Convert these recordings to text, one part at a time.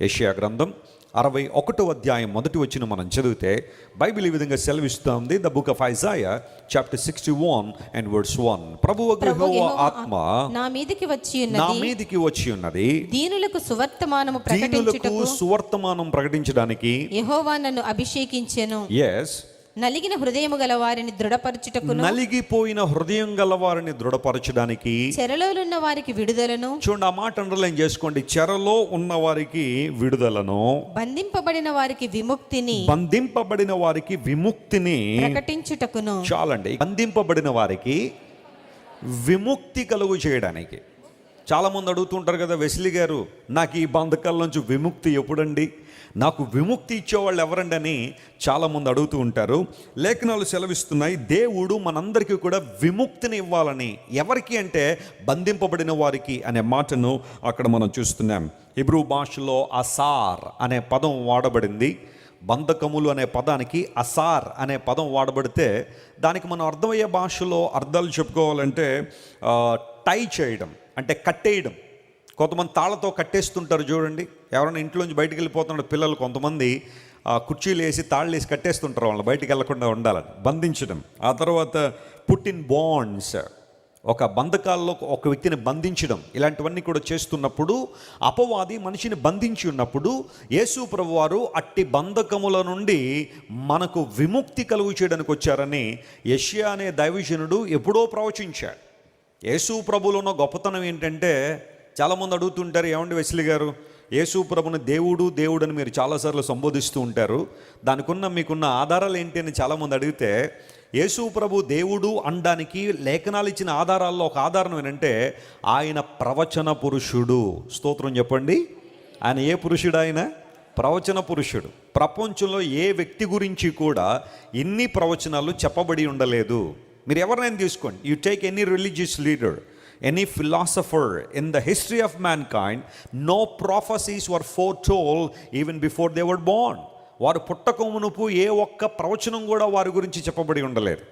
యెషయా గ్రంథం 61వ అధ్యాయం మొదటి వచనం మనం చదివితే బైబిల్ ఈ విధంగా సెలవిస్తుంది. The book of Isaiah chapter 61 and verse 1. ప్రభువు యెహోవా ఆత్మ నా మీదికి వచ్చి ఉన్నది, దీనులకు సువర్తమానం ప్రకటించడానికి యెహోవా నన్ను అభిషేకించెను. yes, నలిగిన హృదయము గల వారిని దృఢపరచుటకును, నలిగిపోయిన హృదయం గల వారిని దృఢపరచడానికి, చెరలోనున్న వారికి విడుదలను. చూడండి, ఆ మాట అండర్లైన్ చేసుకోండి. చెరలో ఉన్న వారికి విడుదలను, బంధింపబడిన వారికి విముక్తిని ప్రకటించుటకును. చాలండి. బంధింపబడిన వారికి విముక్తి కలుగు చేయడానికి. చాలామంది అడుగుతుంటారు కదా, వెస్లీ గారు నాకు ఈ బంధకాల నుంచి విముక్తి ఎప్పుడండి, నాకు విముక్తి ఇచ్చేవాళ్ళు ఎవరండి అని చాలామంది అడుగుతూ ఉంటారు. లేఖనాలు సెలవిస్తున్నాయి, దేవుడు మనందరికీ కూడా విముక్తిని ఇవ్వాలని. ఎవరికి అంటే బంధింపబడిన వారికి అనే మాటను అక్కడ మనం చూస్తున్నాం. హీబ్రూ భాషలో అసార్ అనే పదం వాడబడింది. బంధకములు అనే పదానికి అసార్ అనే పదం వాడబడితే దానికి మనం అర్థమయ్యే భాషలో అర్థాలు చెప్పుకోవాలంటే టై చేయడం అంటే కట్టేయడం. కొంతమంది తాళ్ళతో కట్టేస్తుంటారు చూడండి. ఎవరైనా ఇంట్లోంచి బయటికి వెళ్ళిపోతున్న పిల్లలు కొంతమంది కుర్చీలు వేసి తాళ్ళు వేసి కట్టేస్తుంటారు, వాళ్ళు బయటికి వెళ్ళకుండా ఉండాలని. బంధించడం. ఆ తర్వాత పుట్ ఇన్ బాండ్స్, ఒక బంధకాల్లో ఒక వ్యక్తిని బంధించడం. ఇలాంటివన్నీ కూడా చేస్తున్నప్పుడు అపవాది మనిషిని బంధించి ఉన్నప్పుడు యేసు ప్రభువారు అట్టి బంధకముల నుండి మనకు విముక్తి కలుగు చేయడానికి వచ్చారని యెషయా అనే దైవజనుడు ఎప్పుడో ప్రవచించాడు. యేసు ప్రభువులో ఉన్న గొప్పతనం ఏంటంటే, చాలామంది అడుగుతుంటారు, ఏమండి వెస్లీ గారు యేసు ప్రభుని దేవుడు అని మీరు చాలాసార్లు సంబోధిస్తూ ఉంటారు, దానికున్న మీకున్న ఆధారాలు ఏంటి అని చాలామంది అడిగితే, యేసు ప్రభు దేవుడు అనడానికి లేఖనాలు ఇచ్చిన ఆధారాల్లో ఒక ఆధారం ఏంటంటే ఆయన ప్రవచన పురుషుడు. స్తోత్రం చెప్పండి. ఆయన ఏ పురుషుడు? ఆయన ప్రవచన పురుషుడు. ప్రపంచంలో ఏ వ్యక్తి గురించి కూడా ఇన్ని ప్రవచనాలు చెప్పబడి ఉండలేదు. మీరు ఎవరినైనా తీసుకోండి, you take any religious leader, any philosopher in the history of mankind, no prophecies were foretold even before they were born. వారు పుట్టక మునుపు ఏ ఒక్క ప్రవచనం కూడా వారి గురించి చెప్పబడి ఉండలేదు.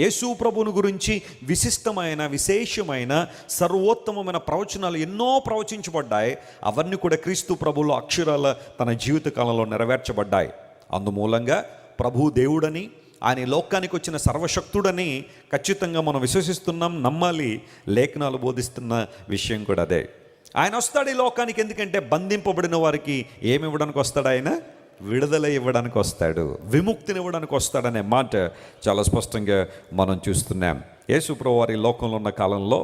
యేసు ప్రభువుని గురించి విశేషమైన సర్వోత్తమమైన ప్రవచనాలు ఎన్నో ప్రవచించబడ్డాయి. అవన్నీ కూడా క్రీస్తు ప్రభువులో అక్షరాల తన జీవిత కాలంలో నెరవేర్చబడ్డాయి. అందుమూలంగా ప్రభు దేవుడని, ఆయన లోకానికి వచ్చిన సర్వశక్తుడని ఖచ్చితంగా మనం విశ్వసిస్తున్నాం, నమ్మాలి. లేఖనాలు బోధిస్తున్న విషయం కూడా అదే. ఆయన వస్తాడు ఈ లోకానికి ఎందుకంటే బంధింపబడిన వారికి ఏమి ఇవ్వడానికి వస్తాడు? ఆయన విడుదల ఇవ్వడానికి వస్తాడు, విముక్తిని ఇవ్వడానికి వస్తాడనే మాట చాలా స్పష్టంగా మనం చూస్తున్నాం. యేసు ప్రభువారు ఈ లోకంలో ఉన్న కాలంలో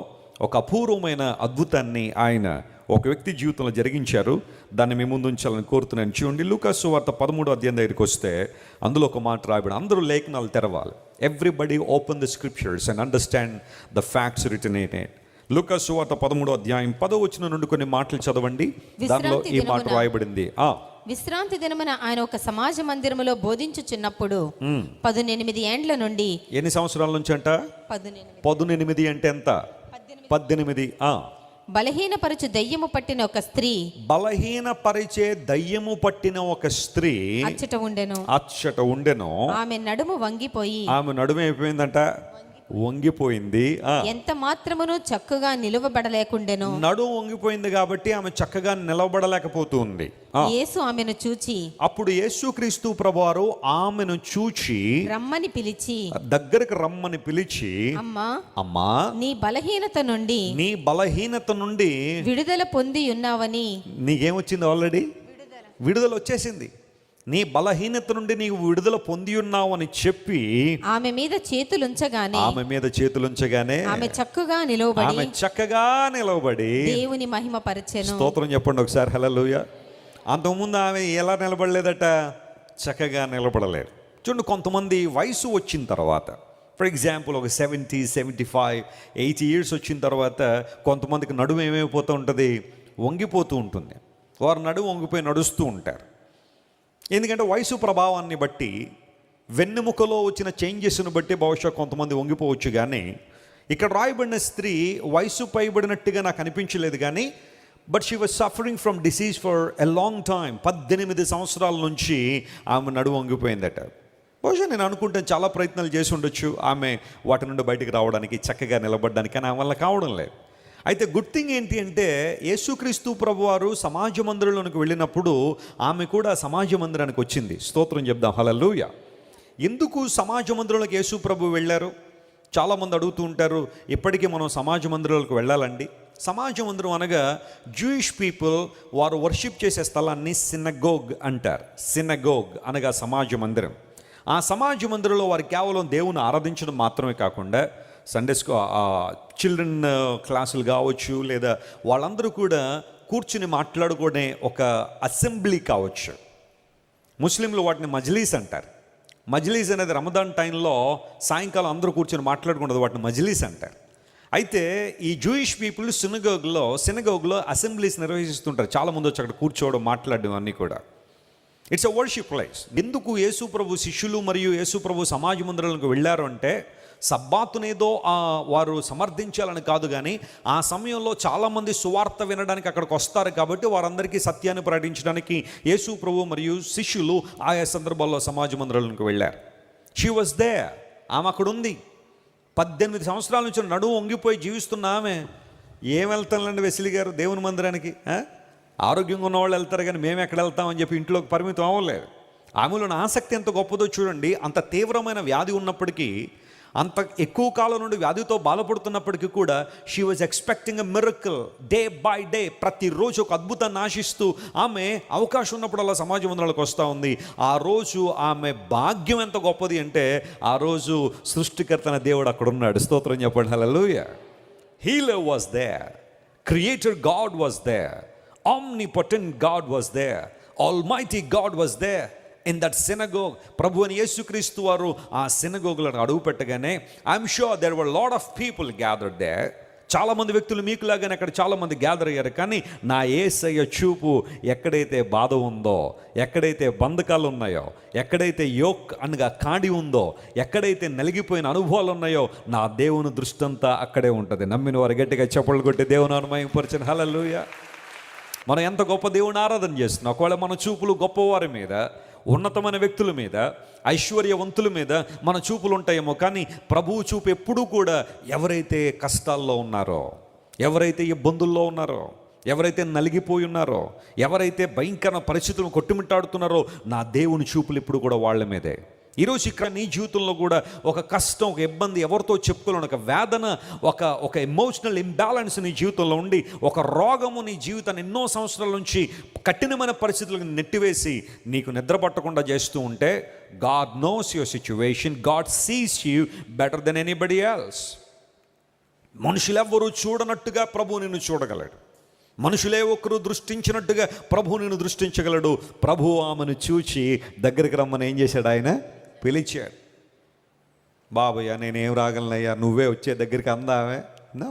ఒక అపూర్వమైన అద్భుతాన్ని ఆయన ఒక వ్యక్తి జీవితంలో జరిగించారు. దాన్ని మీ ముందు ఉంచాలని కోరుతున్నాను. చూడండి, లూకా సువార్త 13వ అధ్యాయం దగ్గరికి వస్తే అందులో ఒక మాట రాయబడి, అందరూ లేఖనాలు తెరవాలి. Everybody open the scriptures and understand the facts written in it. లూకా సువార్త 13వ అధ్యాయం 10వ వచనం నుండి కొన్ని మాటలు చదవండి. దానిలో ఈ మాట రాయబడింది. విశ్రాంతి దినమున ఆయన ఒక సమాజ మందిరములో బోధించుచున్నప్పుడు 18 ఏండ్ల నుండి. ఎన్ని సంవత్సరాల నుంచి అంట? 18 అంటే ఎంత? 18. బలహీనపరచు దయ్యము పట్టిన ఒక స్త్రీ, బలహీనపరిచే దయ్యము పట్టిన ఒక స్త్రీ అచ్చట ఉండెను. ఆమె నడుము వంగిపోయి, ఆమె నడుము అయిపోయిందంట, వంగిపోయింది. ఎంత మాత్రమును చక్కగా నిలవబడలేకుండెను. నడుము వంగిపోయింది కాబట్టి ఆమె చక్కగా నిలవబడలేకపోతుంది. యేసు ఆమెను చూచి, అప్పుడు యేసుక్రీస్తు ప్రభువారు ఆమెను చూచి రమ్మని పిలిచి, దగ్గరికి రమ్మని పిలిచి, అమ్మా నీ బలహీనత నుండి విడుదల పొంది ఉన్నావని. నీకేమొచ్చింది? ఆల్రెడీ విడుదల వచ్చేసింది. నీ బలహీనత నుండి నీవు విడుదల పొంది ఉన్నావు అని చెప్పి ఆమె మీద చేతులుంచగానే ఆమె చక్కగా నిలవబడి దేవుని మహిమ పరిచెను. స్తోత్రం చెప్పండి ఒకసారి, హల్లెలూయా. అంతకుముందు ఆమె ఎలా నిలబడలేదట? చక్కగా నిలబడలేదు. చూడండి, కొంతమంది వయసు వచ్చిన తర్వాత, ఫర్ ఎగ్జాంపుల్ ఒక 70, 75, 80 ఇయర్స్ వచ్చిన తర్వాత కొంతమందికి నడుము ఏమైపోతూ ఉంటుంది? వంగిపోతూ ఉంటుంది. వారు నడుము వంగిపోయి నడుస్తూ ఉంటారు. ఎందుకంటే వయసు ప్రభావాన్ని బట్టి, వెన్నెముకలో వచ్చిన చేంజెస్ను బట్టి బహుశా కొంతమంది వంగిపోవచ్చు. కానీ ఇక్కడ రాయబడిన స్త్రీ వయసు పైబడినట్టుగా నాకు అనిపించలేదు. కానీ but she was suffering from disease for a long time. 18 సంవత్సరాల నుంచి ఆమె నడుము వంగిపోయిందట. బహుశా నేను అనుకుంటాను చాలా ప్రయత్నాలు చేసి ఉండొచ్చు ఆమె వాటి నుండి బయటికి రావడానికి, చక్కగా నిలబడడానికి. కానీ ఆమె వల్ల కావడం లేదు. అయితే గుడ్ థింగ్ ఏంటి అంటే యేసుక్రీస్తు ప్రభువారు సమాజ మందిరంలోనికి వెళ్ళినప్పుడు ఆమె కూడా సమాజ మందిరానికి వచ్చింది. స్తోత్రం చెప్దాం, హల్లెలూయా. ఎందుకు సమాజ మందిరంలోకి యేసు ప్రభు వెళ్ళారు? చాలామంది అడుగుతూ ఉంటారు, ఇప్పటికీ మనం సమాజ మందిరాలకు వెళ్ళాలండి? సమాజ మందిరం అనగా జూయిష్ పీపుల్ వారు వర్షిప్ చేసే స్థలాన్ని సినగోగ్ అంటారు. సినగోగ్ అనగా సమాజ మందిరం. ఆ సమాజ మందిరంలో వారు కేవలం దేవుని ఆరాధించడం మాత్రమే కాకుండా సండే చిల్డ్రన్ క్లాసులు కావచ్చు, లేదా వాళ్ళందరూ కూడా కూర్చుని మాట్లాడుకునే ఒక అసెంబ్లీ కావచ్చు. ముస్లింలు వాటిని మజ్లీస్ అంటారు. మజ్లీస్ అనేది రమదాన్ టైంలో సాయంకాలం అందరూ కూర్చొని మాట్లాడుకుంటుంది, వాటిని మజ్లీస్ అంటారు. అయితే ఈ జూయిష్ పీపుల్ సినగోగ్లో అసెంబ్లీస్ నిర్వహిస్తుంటారు. చాలామంది వచ్చి అక్కడ కూర్చోవడం, మాట్లాడడం అన్నీ కూడా. It's a worship place. ఎందుకు యేసు ప్రభు శిష్యులు మరియు యేసు ప్రభు సమాజ మందిరాలకు వెళ్ళారు అంటే సబ్బాతునేదో వారు సమర్థించాలని కాదు, కానీ ఆ సమయంలో చాలామంది సువార్త వినడానికి అక్కడికి వస్తారు కాబట్టి వారందరికీ సత్యాన్ని ప్రకటించడానికి యేసు ప్రభు మరియు శిష్యులు ఆయా సందర్భాల్లో సమాజ మందిరాలకు వెళ్ళారు. She was there. ఆమె అక్కడ ఉంది. 18 సంవత్సరాల నుంచి నడుము వంగిపోయి జీవిస్తున్న ఆమె ఏం వెళ్తానండి వెసిలి గారు దేవుని మందిరానికి? ఆరోగ్యంగా ఉన్నవాళ్ళు వెళ్తారు, కానీ మేము ఎక్కడ వెళ్తామని చెప్పి ఇంట్లోకి పరిమితం అవ్వలేదు. ఆమెలోని ఆసక్తి ఎంత గొప్పదో చూడండి. అంత తీవ్రమైన వ్యాధి ఉన్నప్పటికీ, అంత ఎక్కువ కాలం నుండి వ్యాధితో బాధపడుతున్నప్పటికీ కూడా she was expecting a miracle day by day. ప్రతిరోజు ఒక అద్భుతాన్ని ఆశిస్తూ ఆమె అవకాశం ఉన్నప్పుడు అలా సమాజ మందిరాలకు వస్తూ ఉంది. ఆ రోజు ఆమె భాగ్యం ఎంత గొప్పది అంటే ఆ రోజు సృష్టికర్తన దేవుడు అక్కడ ఉన్నాడు. స్తోత్రం చెప్పండి, hallelujah. Healer was there, creator God was there, omnipotent God was there, almighty God was there in that synagogue. ప్రభు అని యేసుక్రీస్తు వారు ఆ సినగోగులో అడుగు పెట్టగానే I'm sure there were lot of people gathered there. చాలామంది వ్యక్తులు మీకులాగానే అక్కడ చాలామంది గ్యాదర్ అయ్యారు. కానీ నా యేసయ్య చూపు ఎక్కడైతే బాధ ఉందో, ఎక్కడైతే బంధకాలు ఉన్నాయో, ఎక్కడైతే యోక్ అనగా కాడి ఉందో, ఎక్కడైతే నలిగిపోయిన అనుభవాలు ఉన్నాయో, నా దేవుని దృష్టి అంతా అక్కడే ఉంటుంది. నమ్మిన వారు గట్టిగా చప్పట్లు కొట్టి దేవుని అనుమయంపరిచిన హల్లెలూయా. మనం ఎంత గొప్ప దేవుని ఆరాధన చేస్తున్నాం. ఒకవేళ మన చూపులు గొప్పవారి మీద, ఉన్నతమైన వ్యక్తుల మీద, ఐశ్వర్యవంతుల మీద మన చూపులు ఉంటాయేమో, కానీ ప్రభువు చూపు ఎప్పుడూ కూడా ఎవరైతే కష్టాల్లో ఉన్నారో, ఎవరైతే ఇబ్బందుల్లో ఉన్నారో, ఎవరైతే నలిగిపోయి ఉన్నారో, ఎవరైతే భయంకర పరిస్థితులను కొట్టుమిట్టాడుతున్నారో, నా దేవుని చూపులు ఎప్పుడు కూడా వాళ్ళ మీదే. ఈరోజు ఇక్కడ నీ జీవితంలో కూడా ఒక కష్టం, ఒక ఇబ్బంది, ఎవరితో చెప్పుకోలేని ఒక వేదన, ఒక ఎమోషనల్ ఇంబ్యాలెన్స్ నీ జీవితంలో ఉండి, ఒక రోగము నీ జీవితాన్ని ఎన్నో సంవత్సరాల నుంచి కఠినమైన పరిస్థితులకు నెట్టివేసి నీకు నిద్ర పట్టకుండా చేస్తూ ఉంటే, God knows your situation, God sees you better than anybody else. మనుషులెవ్వరూ చూడనట్టుగా ప్రభు నిన్ను చూడగలడు. మనుషులే ఒకరు దృష్టించినట్టుగా ప్రభు నిన్ను దృష్టించగలడు. ప్రభు ఆమెను చూచి దగ్గరికి రమ్మని ఏం చేశాడు? ఆయన పిలిచాడు. బాబయ్య నేనేం రాగలనయ్యా, నువ్వే వచ్చే దగ్గరికి అందామే. No,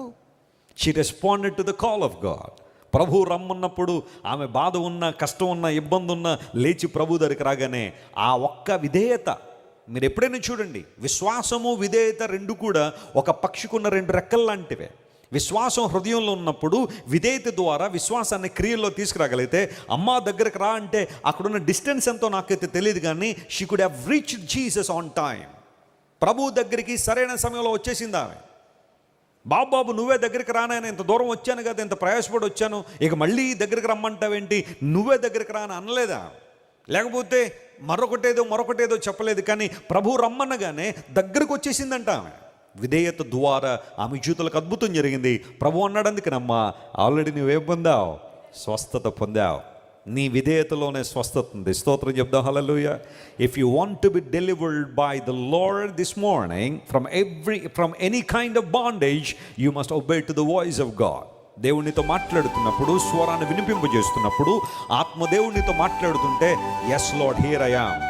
she responded to the call of God. ప్రభు రమ్మన్నప్పుడు ఆమె బాధ ఉన్నా, కష్టం ఉన్నా, ఇబ్బంది ఉన్నా లేచి ప్రభు దగ్గరికి రాగానే ఆ ఒక్క విధేయత. మీరు ఎప్పుడైనా చూడండి, విశ్వాసము విధేయత రెండు కూడా ఒక పక్షికున్న 2 రెక్కలు లాంటివే. విశ్వాసం హృదయంలో ఉన్నప్పుడు విధేయత ద్వారా విశ్వాసాన్ని క్రియల్లో తీసుకురాగలిగితే, అమ్మ దగ్గరకు రా అంటే అక్కడున్న డిస్టెన్స్ ఎంతో నాకైతే తెలియదు, కానీ she could have reached Jesus on time. ప్రభు దగ్గరికి సరైన సమయంలో వచ్చేసింది ఆమె. బాబు నువ్వే దగ్గరికి రానైనా, ఇంత దూరం వచ్చాను కదా, ఇంత ప్రయాసపడి వచ్చాను, ఇక మళ్ళీ దగ్గరికి రమ్మంటావేంటి, నువ్వే దగ్గరికి రాని అనలేదా? లేకపోతే మరొకటేదో చెప్పలేదు, కానీ ప్రభు రమ్మనగానే దగ్గరకు వచ్చేసిందంట ఆమె. విధేయత ద్వారా ఆమె జీవితాలకు అద్భుతం జరిగింది. ప్రభు అన్నాడు, అందుకనమ్మా ఆల్రెడీ నువ్వేం పొందావు? స్వస్థత పొందావు. నీ విధేయతలోనే స్వస్థత ఉంది. స్తోత్రం చెప్దాం, hallelujah. If you want to be delivered by the Lord this morning from any kind of bondage, you must obey to the voice of God. దేవునితో మాట్లాడుతున్నప్పుడు, స్వరాన్ని వినిపింపజేస్తున్నప్పుడు, ఆత్మదేవునితో మాట్లాడుతుంటే, yes Lord here I am.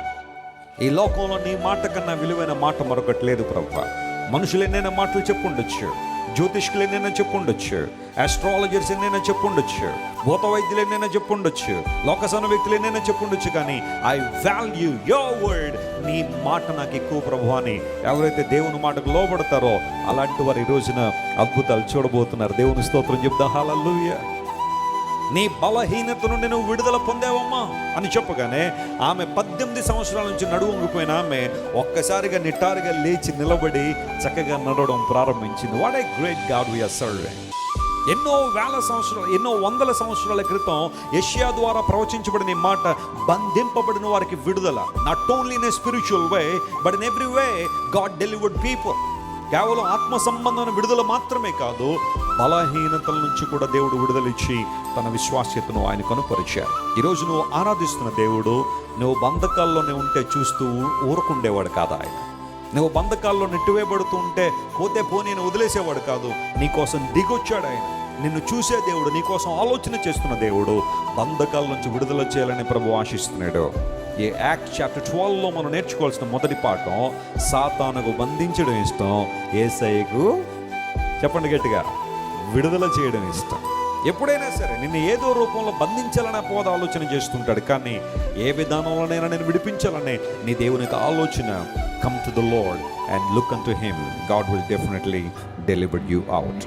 ఈ లోకంలో నీ మాట కన్నా విలువైన మాట మరొకటి లేదు ప్రభువా. మనుషులు ఎన్నైనా మాటలు చెప్పుండొచ్చు, జ్యోతిష్కులు ఎన్నైనా చెప్పుండొచ్చు, ఆస్ట్రాలజర్స్ ఎన్నైనా చెప్పుండొచ్చు, భూత వైద్యులు ఎన్నైనా చెప్పుండొచ్చు, లోకసన వ్యక్తులు ఎన్నైనా చెప్పుండొచ్చు, కానీ ఐ వాల్యూ యువర్ వర్డ్. నీ మాట నాకు ఎక్కువ ప్రభు అని ఎవరైతే దేవుని మాటకు లోబడతారో అలాంటి వారు ఈ రోజున అద్భుతాలు చూడబోతున్నారు. దేవుని స్తోత్రం చెప్దాం, హల్లెలూయా. నీ బలహీనత నుండి నువ్వు విడుదల పొందావమ్మా అని చెప్పగానే ఆమె 18 సంవత్సరాల నుంచి నడుము వంగిపోయిన ఆమె ఒక్కసారిగా నిటారుగా లేచి నిలబడి చక్కగా నడవడం ప్రారంభించింది. What a great God we are serving. ఎన్నో వేల సంవత్సరాలు, ఎన్నో వందల సంవత్సరాల క్రితం యెషయా ద్వారా ప్రవచించబడిన ఈ మాట, బంధింపబడిన వారికి విడుదల. Not only in a spiritual way but in every way God delivered people. కేవలం ఆత్మ సంబంధమైన విడుదల మాత్రమే కాదు, బలహీనతల నుంచి కూడా దేవుడు విడుదలిచ్చి తన విశ్వాస్యతను ఆయన కనుపరిచారు. ఈరోజు నువ్వు ఆరాధిస్తున్న దేవుడు నువ్వు బంధకాల్లోనే ఉంటే చూస్తూ ఊరుకుండేవాడు కాదు. ఆయన నువ్వు బంధకాల్లో నెట్టివేయబడుతూ ఉంటే పోతే పోనీ వదిలేసేవాడు కాదు. నీకోసం దిగొచ్చాడు ఆయన. నిన్ను చూసే దేవుడు, నీకోసం ఆలోచన చేస్తున్న దేవుడు. బంధకాల నుంచి విడుదల చేయాలని ప్రభు ఆశిస్తున్నాడు. ఈ యాక్ట్ చాప్టర్ 12లో మనం నేర్చుకోవాల్సిన మొదటి పాఠం, సాతానుకు బంధించడం ఇష్టం, యేసయ్యకు చెప్పండి గట్టిగా, విడుదల చేయడం ఇష్టం. ఎప్పుడైనా సరే నిన్ను ఏదో రూపంలో బంధించాలనే పోద ఆలోచన చేస్తుంటాడు, కానీ ఏ విధానంలోనైనా నేను విడిపించాలనే నీ దేవునికి ఆలోచన. Come to the lord and look an to him. God will definitely deliver you out.